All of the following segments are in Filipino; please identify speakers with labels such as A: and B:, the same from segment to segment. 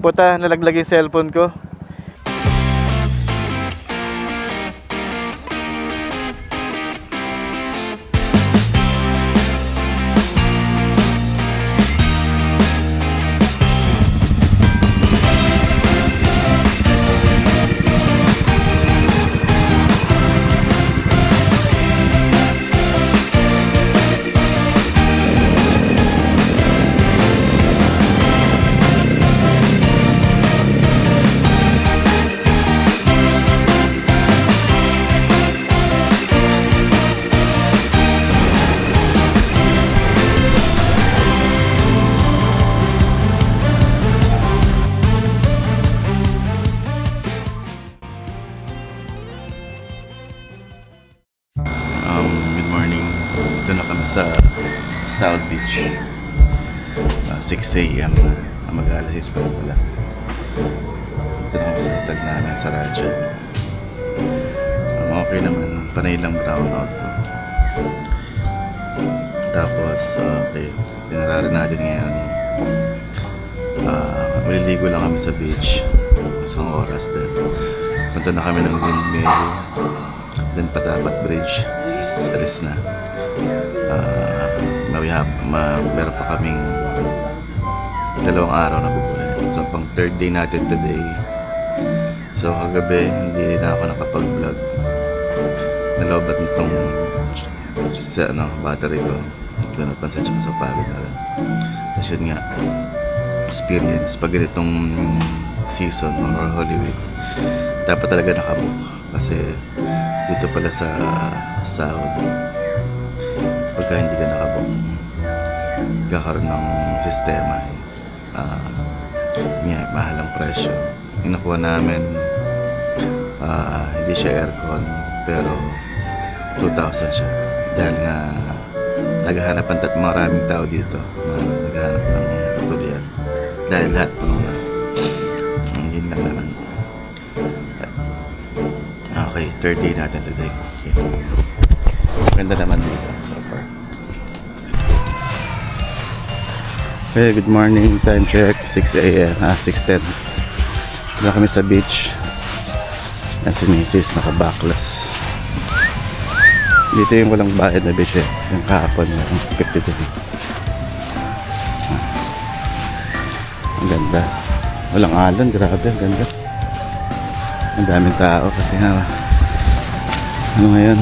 A: Puta, nalaglag yung cellphone ko. Good morning. Ito na kami sa South Beach. 6 a.m. Mag-alas 6 pa pala. Ito na kami sa hotel namin sa Raja. Okay naman. Panay lang brown out to. Tapos, okay. Tinararan natin ngayon. Maliligo lang kami sa beach. Isang oras din. Punta na kami ng windmill. Then Patapat Bridge. Alis na. Meron pa kaming 2 araw na bubuhay. So pang 3rd day natin today. So kagabi hindi na ako nakapag-vlog. Nalobat nitong battery ko. Hindi ko napansin, tsaka sa pagod na rin. Tapos yun nga, experience pag ganitong season or Holy Week, dapat talaga nakabook. Kasi dito pala sa sahod, pagka hindi ka nakabook, kakaroon ng sistema. Mahal ang presyo. Yung nakuha namin, hindi siya aircon, pero 2,000 siya. Dahil nga naghahanap at maraming tao dito na naghahanap ng tutuloyan. Dahil lahat po na yun lang naman. Okay, 3rd day natin today. Okay. Maganda naman dito so far. Okay, good morning. Time check, 6 a.m. 6:10. Wala kami sa beach. Si Mrs. naka-backless. Dito yung walang bayad na beach eh. Yung kahapon, yung 52. Ang ganda. Walang alon, grabe, ang ganda. Ang daming tao kasi nga ano ngayon,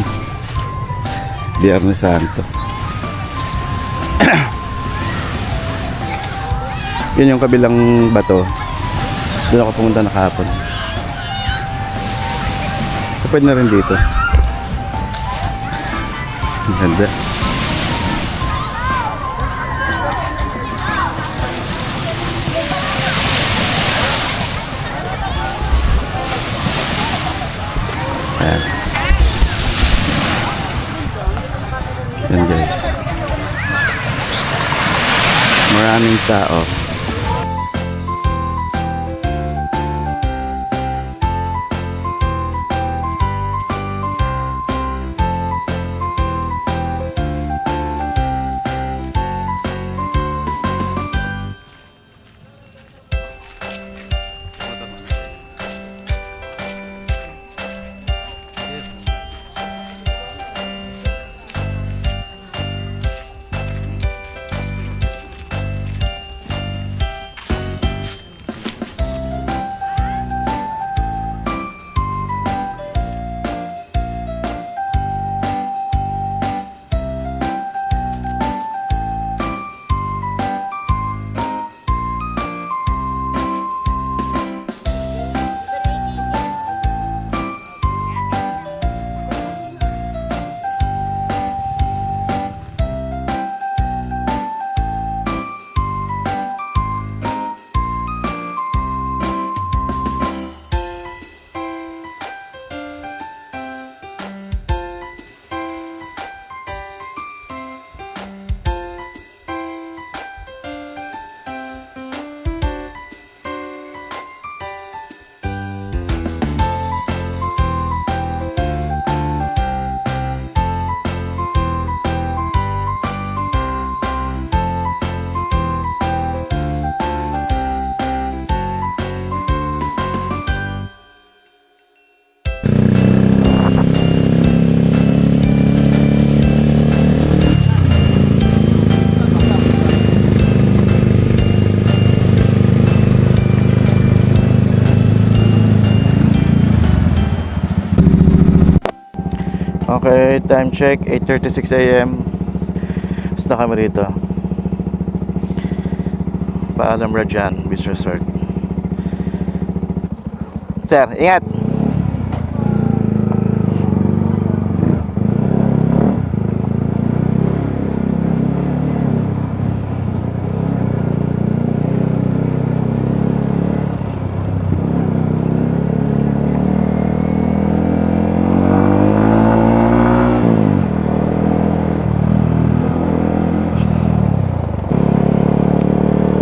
A: Biyernes Santo. Yun yung kabilang bato. Doon ako pumunta na kahapon. Kapag na rin dito. Ang ganda. Ayan. Yan guys. Maraming tao. Okay, time check 8:36 AM. Basta kami rito. Paalam Rajan Beach Resort. Sir, ingat.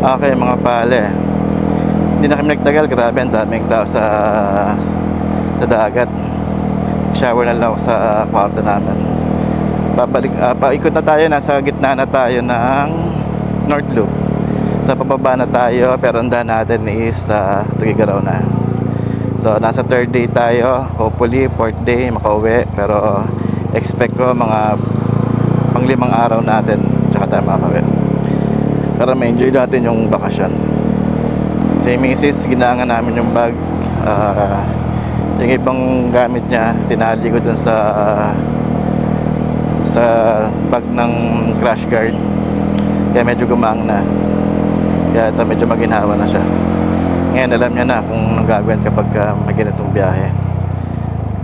A: Okay mga pale, hindi na kami nagtagal. Grabe, ang daming tao sa dagat. Shower na lang ako sa kwarto namin. Paikot na tayo. Nasa gitna na tayo ng North Loop. Sa pababa na tayo, pero ang daan natin is sa Tugigaraw na. So nasa third day tayo. Hopefully fourth day makauwi, pero expect ko mga pang-5 araw natin tsaka tayo makauwi, para ma-enjoy natin yung bakasyon. Si Mrs. ginangan namin yung bag. Yung ibang gamit niya tinali ko dun sa bag ng crash guard, kaya medyo gumang na, kaya ito medyo maginhawa na siya. Ngayon alam niya na kung anong gagawin kapag may ganitong biyahe.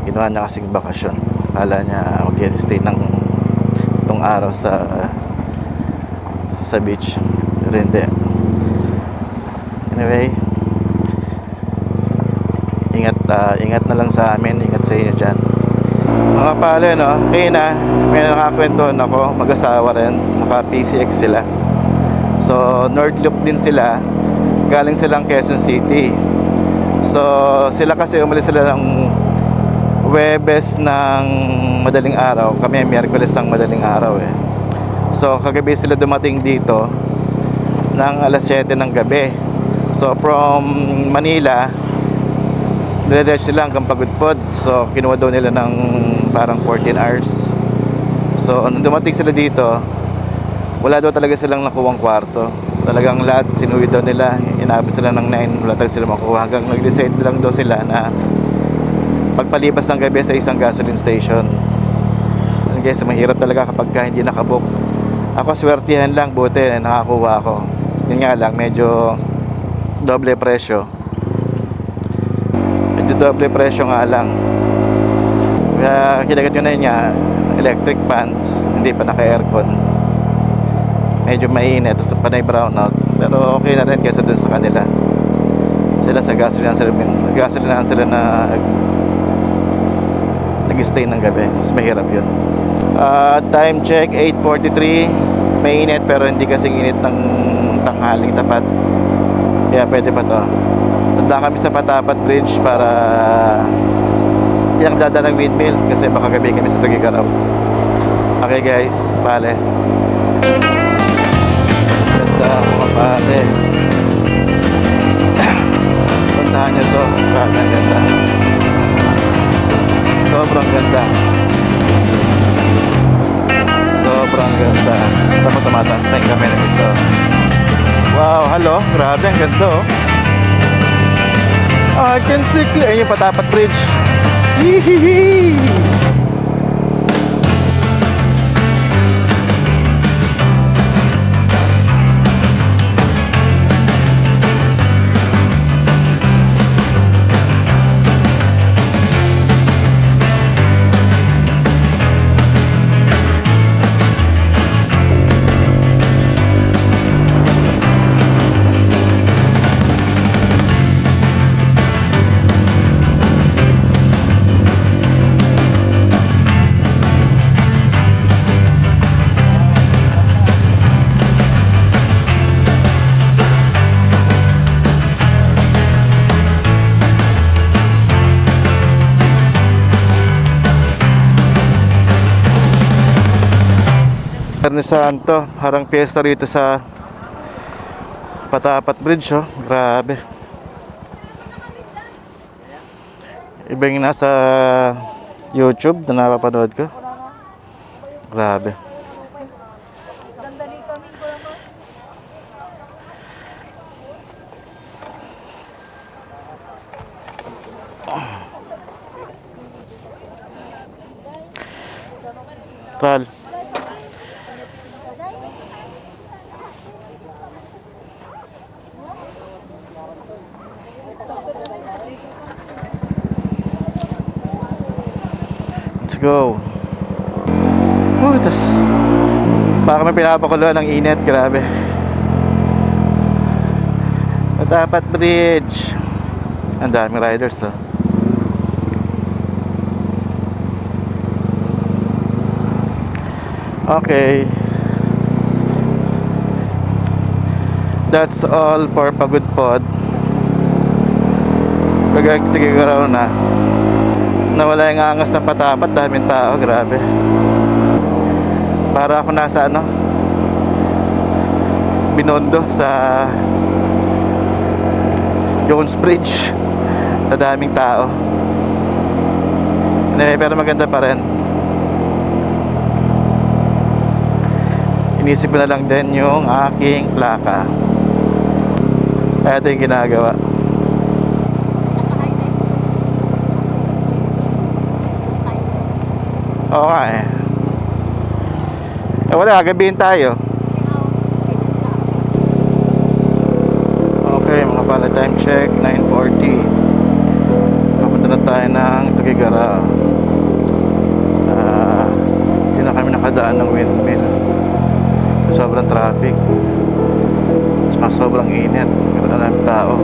A: Ginawa niya kasing bakasyon. Akala niya mag-stay ng itong araw sa beach, pero hindi. Anyway, ingat na lang sa amin, ingat sa inyo dyan mga pala, no? Kaya na may nakakwentuhan ako, mag-asawa rin, naka PCX sila. So North Loop din sila, galing silang Quezon City. So sila kasi umalis sila ng Huwebes ng madaling araw, kami Miyerkules ng madaling araw eh. So kagabi sila dumating dito ng alas 7 ng gabi. So from Manila dire-diretso sila hanggang Pagudpod. So kinuha daw nila ng parang 14 hours. So nung dumating sila dito, wala daw talaga silang nakuwang kwarto. Talagang lahat sinuwi daw nila. Inabot sila ng 9, wala talaga sila makuha. Hanggang nag-decide lang daw sila na pagpalipas ng gabi sa isang gasoline station. Guys, mahirap talaga kapag hindi nakabook. Ako swertihan lang, buti nakakuha ako. Yun nga lang, medyo doble presyo. Medyo doble presyo nga lang. Kaya kinagat yun na yun nga, electric fans, hindi pa naka-aircon. Medyo mainit, tapos panay brownout. Pero okay na rin kaysa dun sa kanila. Sila sa gasolinahan sila na nag-stay ng gabi. Mas mahirap yun. Time check 8:43. Mainit pero hindi kasing init ng tanghaling tapat, kaya pwede pa to. Punta kami sa Patapat Bridge para yung dada ng windmill, kasi baka gabi kami sa Tugigaraw. Okay guys, pale, ganda mga pale. Puntahan nyo to, grabe ang ganda, sobrang ganda. Sobrang ganda. Tapos tumataas na yung kami ng isa. Wow, hello. Grabe, ang ganda oh. I can see clear. Ayun yung Patapat Bridge. Hihihi. Biyernes Santo, harang piyesta rito sa Patapat Bridge oh. Grabe. Iba yung nasa YouTube na napapanood ko. Grabe.
B: Central. Let's go. Tas parang may pinapakuluan ng init, grabe. Matapat Bridge. Ang daming riders, oh. Okay. That's all for Pagod Pod. Sige na. Nawala yung angas ng Patapat, daming tao, grabe. Para ako nasa Binondo sa Jones Bridge. Sa daming tao. Pero maganda pa rin. Inisip ko na lang din yung aking plaka. Kaya ito yung ginagawa. Oo nga eh. Wala, gabihin tayo. Okay, mga pala, time check 9:40. Papunta na tayo ng Tuguegarao. Hindi na kami nakadaan ng windmill. Sobrang traffic. Saka sobrang init. Meron na namin tao.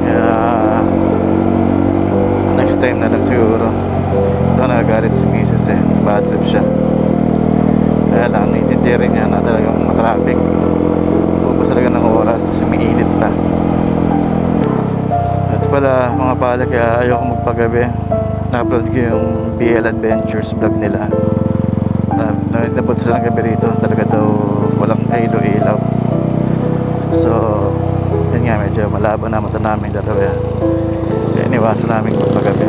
B: Kaya next time na lang siguro. Ito nagagalit si Mrs. Bad trip siya. Kaya lang, naintindihan rin niya na talagang matraffic. Pupos talaga ng oras kasi may init pa. At pala mga pala, kaya ayoko magpagabi. Na-upload ko yung BL Adventures vlog nila. Nabot sila ng gabi rito. Talaga daw walang ilaw. So yun nga, medyo malabo na mata namin dalawa. Kaya iniwasan namin magpagabi.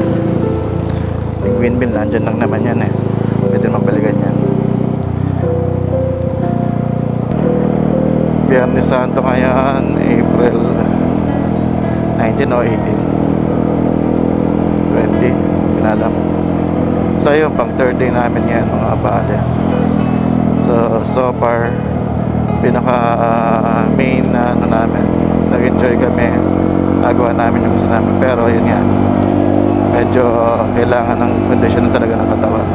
B: Yung windmill nandyan lang naman yan eh. Pwede mabalikan yan. Biyernes Santo ngayon, April 19 o 18, 20, pinalam. So yun, pang third day namin yan mga bale. So far pinaka main na namin, nag-enjoy kami, nagawa namin yung gusto namin. Pero yun nga, medyo kailangan ng kondisyon na talaga ng katawan.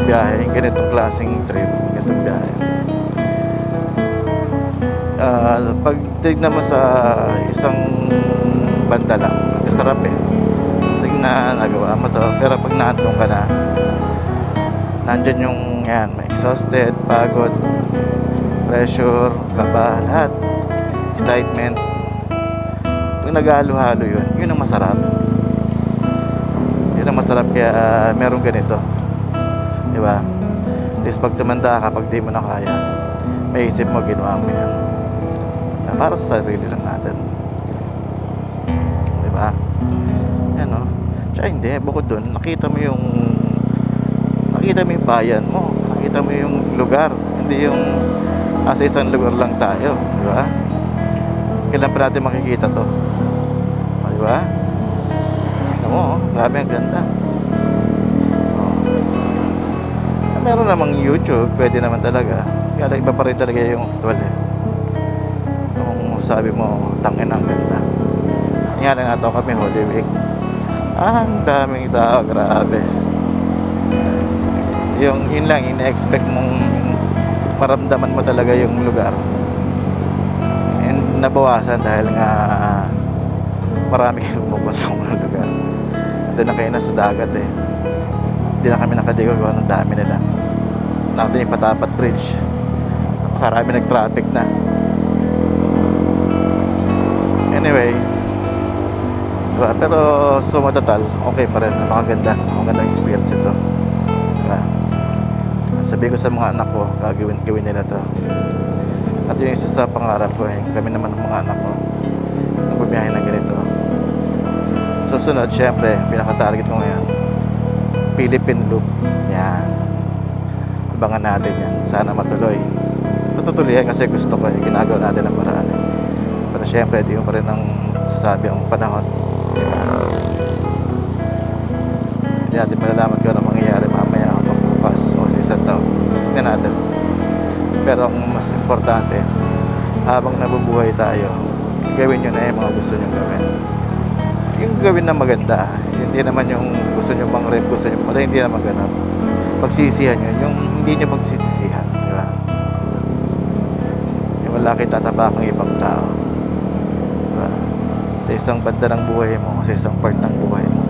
B: Biyahe, ganitong klaseng trip, ganitong biyahe. Pag tignan mo sa isang banda lang, masarap eh. Tignan, nagawa mo to. Pero pag naantong ka na, nandyan yung yan, may exhausted, pagod, pressure, kaba, lahat. Excitement. Pag naghalo-halo yun ang masarap. Yun ang masarap, kaya merong ganito. Diba? At least pag tumanda ka, pag di mo na kaya, may isip mo, ginawa mo yan. Para sa sarili lang natin. Diba? Yan o. Tsaka hindi, bukod dun, nakita mo yung bayan mo. Nakita mo yung lugar. Hindi yung sa isang lugar lang tayo. Diba? Kailan pa natin makikita to? Diba? Alam mo, grabe ang ganda. Meron namang YouTube, pwede naman talaga. Kaya iba pa rin talaga yung actual eh. Kung sabi mo, tangin ang ganda. Nga lang nato kami, Holy Week. Ang daming tao, grabe. Yun lang, ina-expect mong maramdaman mo talaga yung lugar. And nabawasan dahil nga marami kayong pumupunta ng lugar. Doon na kayo nasa dagat eh. Hindi na kami nakadigo kung anong dami nila. Natin yung Patapat Bridge. Napakarami nag-traffic na. Anyway, diba? Pero suma total, okay pa rin. Magandang experience ito. Diba? Sabi ko sa mga anak ko, gawin nila to. At yung isa sa pangarap ko eh, kami naman ng mga anak ko, nagbubiyahe na ganito. Susunod, syempre, pinaka-target ko ngayon, Philippine Loop. Yan. Abangan natin yan. Sana matuloy. Matutuloy yan kasi gusto ko eh. Ginagawa natin ang paraan eh. Pero syempre, di mo pa rin ang sasabi ang panahon. Diba? Hindi natin malalaman kung ano mangyayari mamaya o bukas o sa isang taon. Tingnan natin. Pero ang mas importante, habang nabubuhay tayo, gawin nyo na yung mga gusto nyo gawin. Yung gawin na maganda, hindi naman yung gusto nyo pang rep, gusto nyo pang hindi naman ganap. Pagsisihan nyo, yung hindi nyo pagsisisihan, di ba? Yung wala kayo tatabakang ibang tao, di ba? Sa isang banda ng buhay mo, sa isang part ng buhay mo,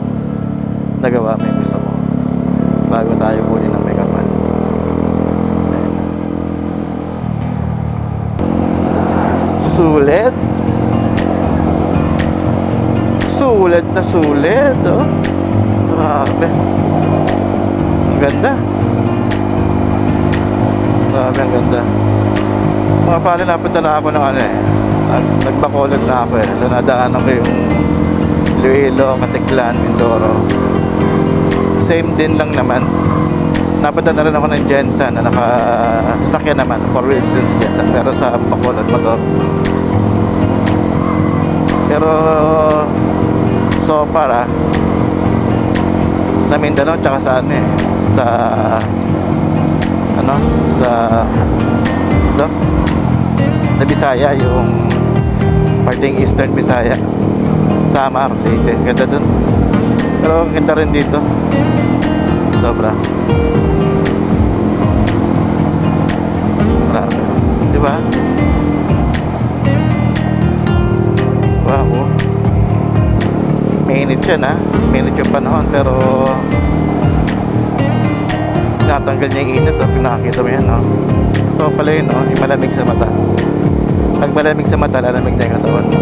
B: nagawa mo yung gusto mo bago tayo kunin ng may kapal. Ayun. Sulit. Sulit na sulit, oh. Grabe. Ang ganda. Grabe, ang ganda. Mga pala, napunta na ako ng ano eh. Nagbacolod na ako eh. So nadaanan ko yung Iloilo, Caticlan, Mindoro. Same din lang naman. Napunta na rin ako ng Jensen na nakasasakyan naman. 4 wheels yun si Jensen. Pero sa Bacolod motor. Pero so far sa Mindanao tsaka sa ano eh, sa ano, sa Bisaya, yung parting Eastern Bisaya, Samar, Leyte, ganda dun. Pero ganda rin dito, sobra. Grabe, di ba? Wow. Mainit siya na. Mainit yung panahon pero natanggal niya yung init. Pinakakita mo yan, no? Totoo pala yun, no? Yung malamig sa mata. Pag malamig sa mata, lalamig na yung katawan mo.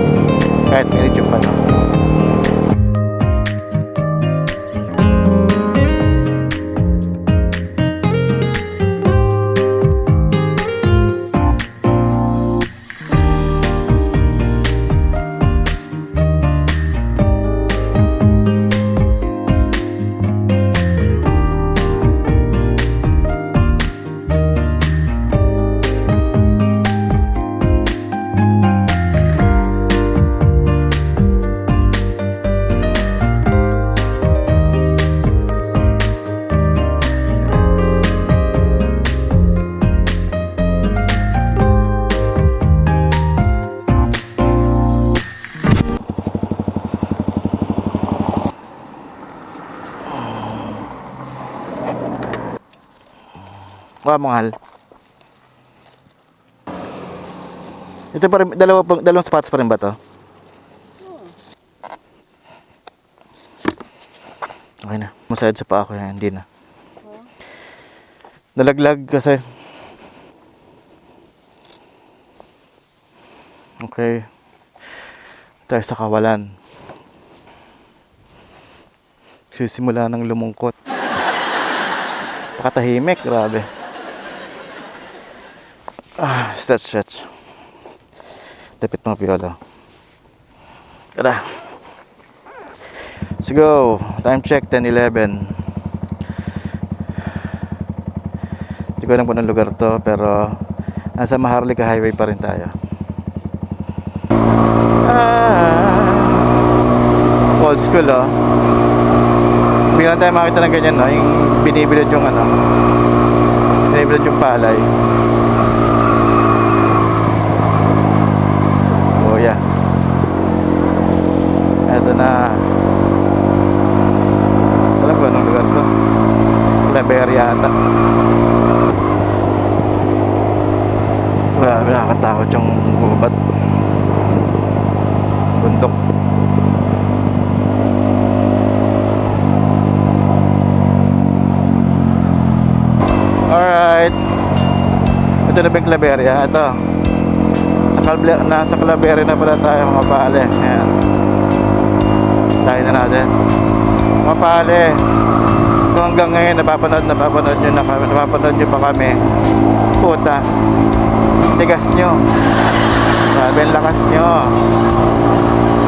B: Kahit mainit yung panahon. Wala mahal. Ito pa rin, dalawang spots pa rin ba to? Okay na. Masayad sa pa ako yan. Hindi na. Nalaglag kasi. Okay. Tayo sa kawalan. Sisimula ng lumungkot. Pakatahimik. Grabe. Stretch. Dapit mga piolo. Tara. Let's go. Time check, 10:11. Hindi ko alam kung anong lugar to, pero nasa Maharlika Highway pa rin tayo. Old school, oh. Bigyan tayo makita ng ganyan, no? Yung binibilad yung ano, binibilad yung palay. Oh yeah. Eto na. Alam ko anong lugar to. Leber yata. nakakatakot yung gubat. Bundok. Alright. Ito na ba yung Claveria? Ito. Nasa Claveria na pala tayo mga pale. Ayan. Tayo na natin. Mga pale. Kung hanggang ngayon napapanood nyo pa kami. Puta. Tigas nyo. Grabe ang lakas nyo.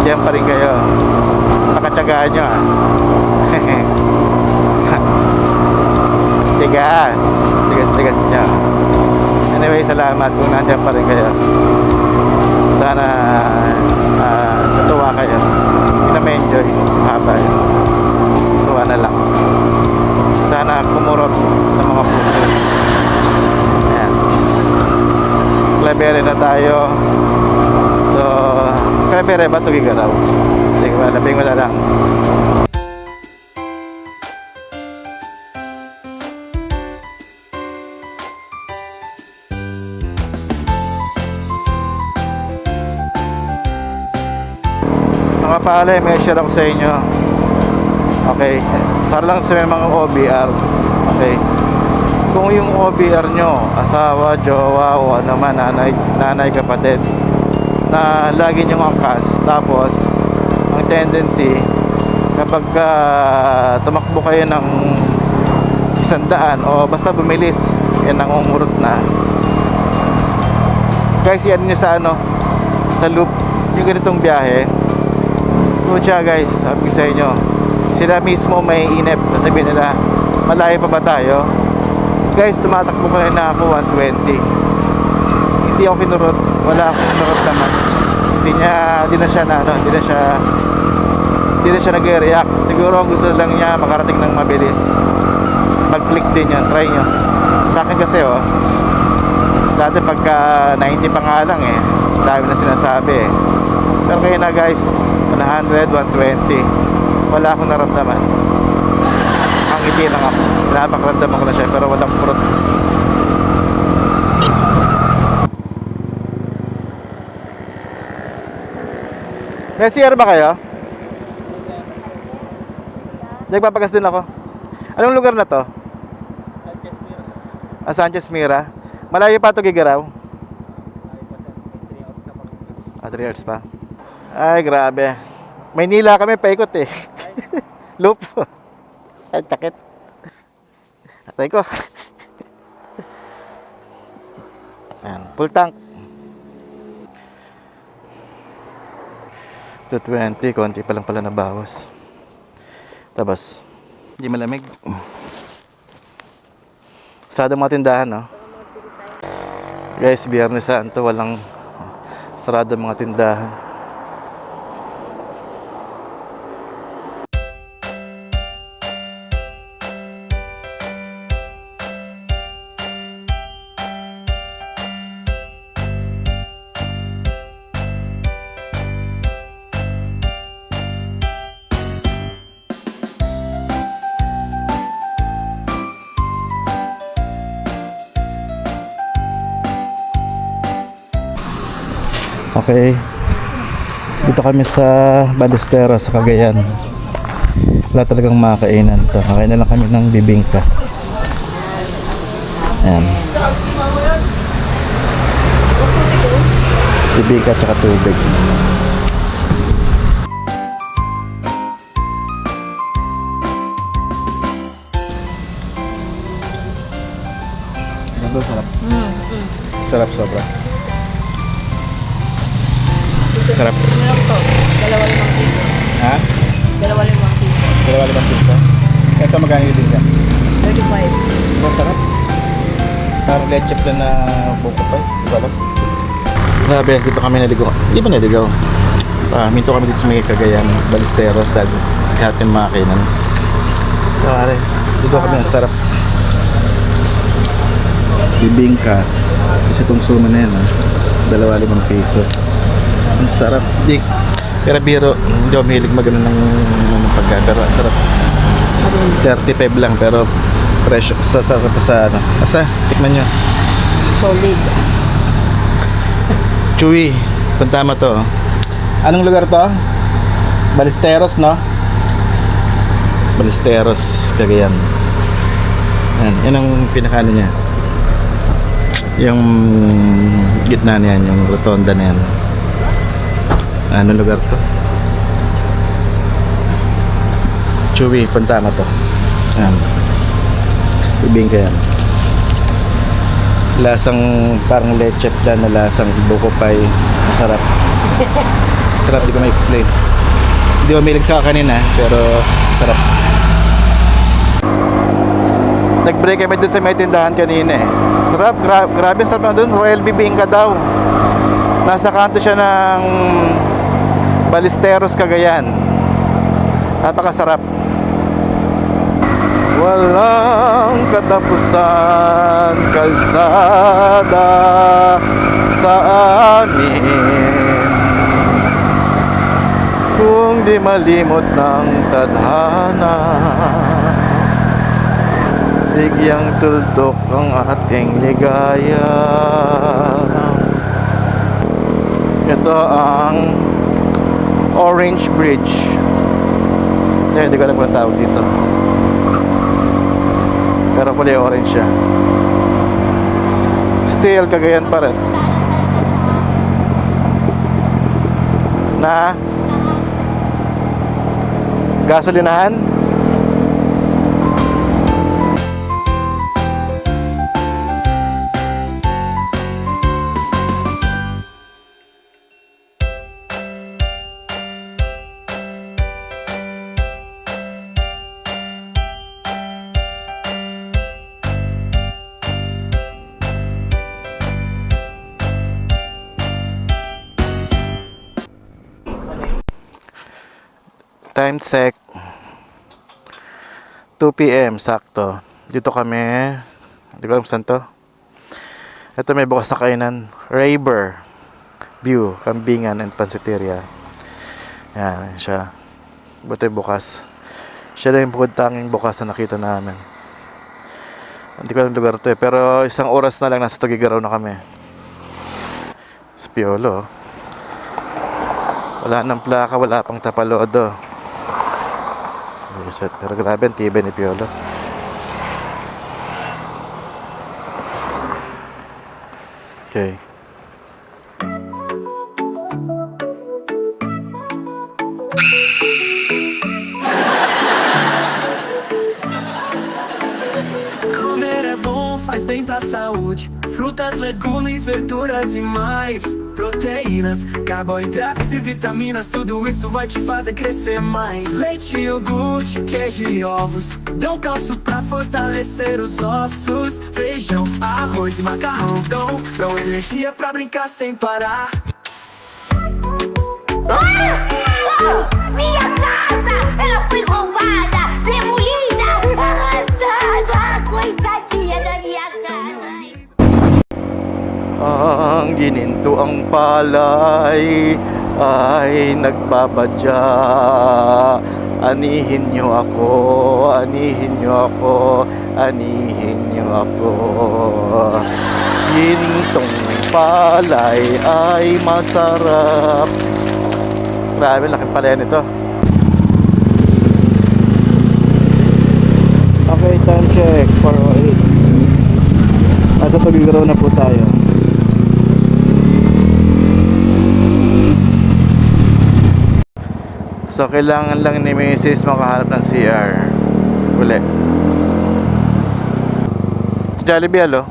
B: Diyan pa rin kayo. Nakatsagaan nyo ah. Tigas. Tigas nyo. Anyway, salamat kung nandiyan pa rin kayo. Sana natuwa kayo. Hindi na ma-enjoy. Haba yun. Tuwa na lang. Sana kumurot sa mga puso. Ayan. Claveria na tayo. So, Claveria ba Tugigaraw? Hindi ko alam. Labing wala lang. Mga pala, may share ako sa inyo. Okay. Para lang sa mga OBR. Okay. Kung yung OBR nyo, asawa, jowa, o ano man, nanay, kapatid, na lagi nyong angkas, tapos ang tendency kapag tumakbo kayo ng 100 o basta bumilis, yan ang umurot na. Guys, yan nyo sa loop yung ganitong biyahe. Pucha guys, sabi ko sa inyo, sila mismo may inip. Sabihin nila, malayo pa ba tayo? Guys, tumatakbo ko na ako 120. Hindi ako kinurot. Wala akong kinurot naman. Hindi na siya nag-react. Siguro ang gusto lang niya makarating ng mabilis. Mag-click din yun. Try nyo. Sa akin kasi dati pagka 90 pa nga lang dami na sinasabi Pero kayo na guys, 100, 120. Wala akong naramdaman. Ang ngiti lang ako. Napakaramdaman ko na siya pero walang prot. May CR ba kayo? Nagpapagas din ako. Anong lugar na to?
C: Sanchez Mira.
B: Sanchez Mira. Malayo pa ito Gigaraw?
C: 3 hours na pag
B: 3 hours pa. Ay, grabe. Maynila kami paikot Loop. Ay, sakit. Atay ko. Ayan, full tank. 220, konti pa lang pala nabawas. Tapos, hindi malamig. Sarado mga tindahan, no? Guys, Biyernes Santo, walang sarado mga tindahan. Okay. Dito kami sa Balesteros sa Cagayan. Wala talagang makakainan to. Kakain na lang kami ng bibingka. Ayan. Bibingka at saka tubig. Ano ba sarap? Sarap sobra. Sarap.
D: Meron to. 2.5 piso.
B: Ha?
D: 2.5 piso.
B: 2.5 piso. Ito magkano yung bibingka?
D: 35.
B: Masarap. Parang leche plan na buko pa. Di ba lang? Sabi, dito kami naligaw. Hindi ba naligaw? Minto kami dito sa mga Cagayan, Balesteros, tapos lahat yung mga kainan. Pare, dito kami ang sarap. Bibingka. Kasi itong suma na yan, 2.5 piso. Ang sarap. Di, pero biro, hindi ako mahilig magano ng pagka. Pero ang sarap. 35 lang, pero presyo sa ano. Asa, tikman nyo.
D: Solid.
B: Chewy, punta mo to. Anong lugar to? Ballesteros, no? Ballesteros, Cagayan. Yan ang pinakano niya. Yung gitna niyan, yung rotonda na yan. Anong lugar to? Chewy, punta mo to. Yan. Bibing ka yan. Lasang parang leche plan na lasang buko pie. Masarap. Masarap, di ko ma-explain. Hindi ko milig sa kanina, pero sarap. Nag-break kami doon sa may tindahan kanina eh. Sarap, grabe sarap na doon. Royal Bibingka daw. Nasa kanto siya ng Ballesteros, Cagayan. Napakasarap. Walang katapusan kalsada sa amin, kung di malimot ng tadhana, bigyang tuldok ang ating ligaya. Ito ang Orange Bridge. Hindi ko alam kung tawag dito, pero kulay orange siya. Still Cagayan pa rin. Na gasolinahan. Time check 2 PM sakto. Dito kami. Hindi ko alam saan to. Ito may bukas na kainan. Raber View, Kambingan and Pansiteria. Yan siya. Buti bukas. Siya na yung tanging bukas na nakita namin. Hindi ko alam lugar to eh. Pero isang oras na lang nasa Tugigaraw na kami. Sa Piolo. Wala nang plaka, wala pang tapalodo. Reset. Pero grabe ang tibay ni Piolo. Okay.
E: Comer é bom, faz bem pra saúde. Frutas, legumes, verduras e mais. Proteínas, carboidratos e vitaminas, tudo isso vai te fazer crescer mais. Leite, iogurte, queijo e ovos dão cálcio pra fortalecer os ossos. Feijão, arroz e macarrão dão energia pra brincar sem parar.
F: Minha casa, ela foi roubada, demolida, arrasada, coitadinha da minha casa.
B: Ang gininto ang palay ay nagbabadya. Anihin niyo ako, anihin niyo ako, anihin niyo ako. Gintong palay ay masarap. Grabe, laking palaya nito. Okay, time check 4:08. Nasa Tugigaraw na po tayo. So kailangan lang ni Mrs. makahanap ng CR uli. Sa Jollibee, alo?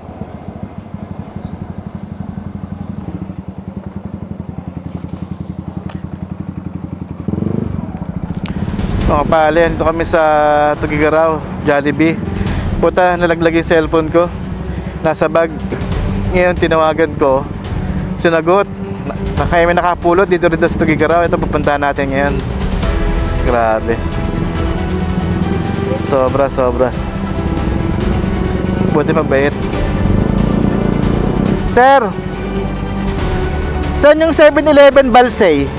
B: Mga pala, dito kami sa Tugigaraw, Jollibee. Puta, nalaglag yung cellphone ko. Nasa bag. Ngayon tinawagan ko, sinagot. Kaya may nakapulot dito rin sa Tugigaraw. Ito pupuntahan natin ngayon. Grabe. Sobra. Buti mabait. Sir! Saan yung 7-Eleven Balsay?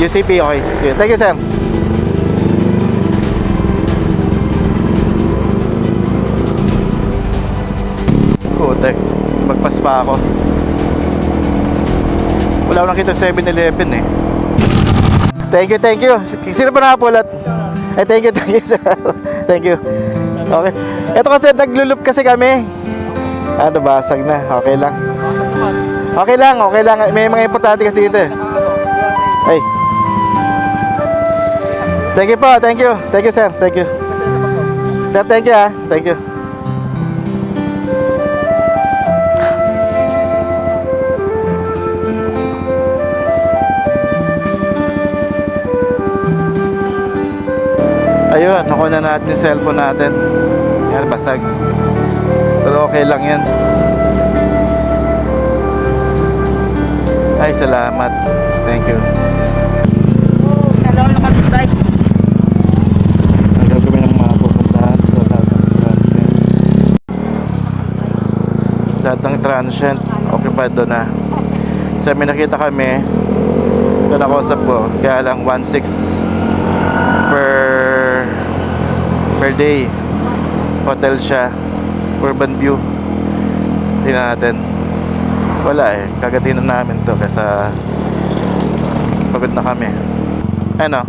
B: UCP, okay. Sige, thank you, sir. Putek, magpas pa ako. Wala akong nakita 7-Eleven eh. Thank you, thank you. Sino pa nakapulat? Eh, thank you, sir. Thank you. Okay. Ito kasi, naglulup kasi kami. Ano, basag na. Okay lang. Okay lang, okay lang. May mga importante kasi dito eh. Ay. Thank you po, thank you. Thank you, sir. Thank you. Sir, thank you ah. Thank you. Ayun, nakuha na natin yung cellphone natin. Yan, basag. Pero okay lang yan. Ay, salamat. Thank you.
D: Oo, sana ako nakabike.
B: Nagawa kami ng mga pupuntahan sa lahat ng transient. Lahat ng transient, occupied doon na. Kasi may nakita kami, ito nakausap ko, kaya lang 1.6 per day. Hotel siya, Urban View. Tingnan natin. Wala eh, kagatinan namin to kasi pagod na kami. Ano?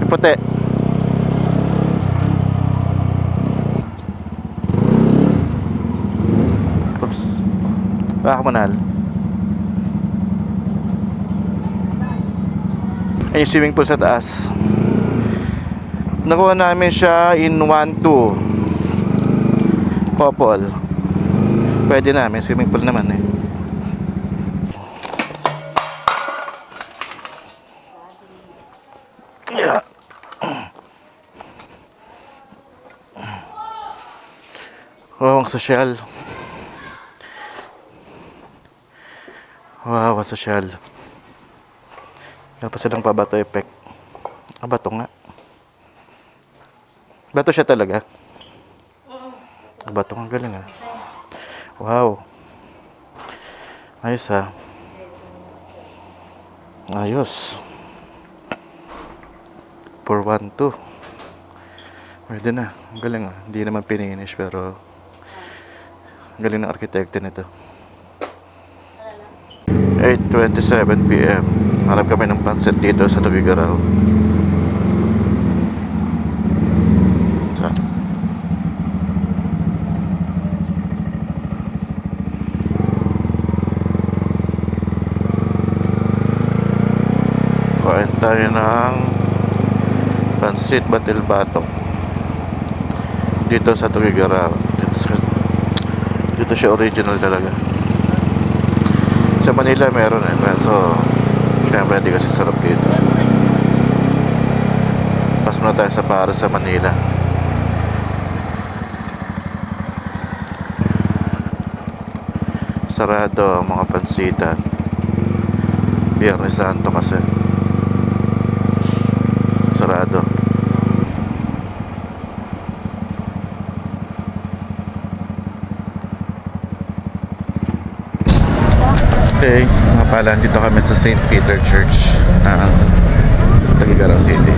B: Yung puti. Oops. Baka manal. Ay, yung swimming pool sa taas. Nakuha namin siya in 1-2 couple. Pwede na, may swimming pool naman eh. Yeah. Wow, ang sosyal. Wow, ang sosyal. Dapat silang pabato effect. Bato nga. Bato siya talaga. Bato nga, galing ah. Wow. Ayos ah. Ayos. For 1-2. Pwede na. Ang galing ah. Hindi naman pininish pero ang galing ng arkitekto nito. 8:27 PM. Harap kami ng pancit dito sa Tugigaraw. Kain tayo ng pansit batil batok dito sa Tugigaraw. Dito siya original talaga. Sa Manila meron eh, so syempre hindi kasi sarap dito. Pas muna tayo sa Paris sa Manila. Sarado ang mga pansitan. Biyernes Santo kasi sarado. Okay, nga pala dito kami sa St. Peter Church ng Tugigaraw City.